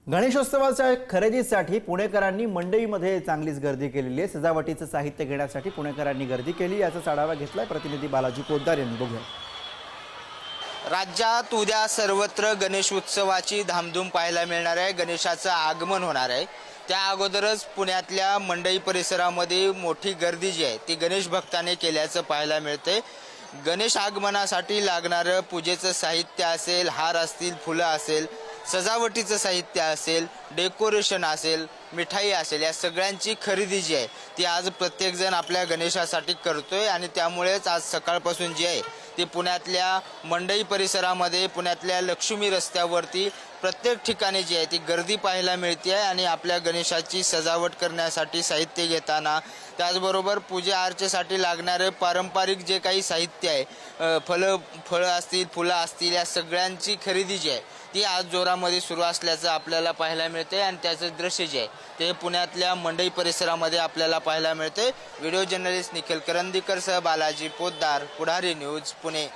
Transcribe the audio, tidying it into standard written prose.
गणेशोत्सवाच्या खरेदीसाठी पुणेकरांनी मंडईमध्ये चांगलीच गर्दी केलेली आहे। सजावटीचं साहित्य घेण्यासाठी पुणेकरांनी गर्दी केली, याचा आढावा घेतलाय प्रतिनिधी बालाजी पोद्दार यांनी। बघूया। राज्यात उद्या सर्वत्र गणेश उत्सवाची धामधूम पाहायला मिळणार आहे। गणेशाचं आगमन होणार आहे। त्या अगोदरच पुण्यातल्या मंडई परिसरामध्ये मोठी गर्दी जी आहे ती गणेश भक्तांनी केल्याचं पाहायला मिळते। गणेश आगमनासाठी लागणारं पूजेचं साहित्य असेल, हार असतील, फुलं असेल, सजावटीचं साहित्य असेल, डेकोरेशन असेल, मिठाई असेल, या सगळ्यांची खरेदी जी आहे ती आज प्रत्येकजण आपल्या गणेशासाठी करतोय। आणि त्यामुळेच आज सकाळपासून जी आहे ती पुण्यातल्या मंडई परिसरामध्ये, पुण्यातल्या लक्ष्मी रस्त्यावरती प्रत्येक ठिकाणी जी आहे ती गर्दी पाहायला मिळते आहे। आणि आपल्या गणेशाची सजावट करण्यासाठी साहित्य घेताना, त्याचबरोबर पूजा अर्चेसाठी लागणारे पारंपरिक जे काही साहित्य आहे, फळं असतील, फुलं असतील, या सगळ्यांची खरेदी जी आहे ती आज जोरामध्ये सुरू असल्याचं आपल्याला पाहायला मिळते। आणि त्याचं दृश्य जे आहे ते पुण्यातल्या मंडई परिसरामध्ये आपल्याला पाहायला मिळते। व्हिडिओ जर्नलिस्ट निखिल करंदीकरसह बालाजी पोद्दार, पुढारी न्यूज, पुणे।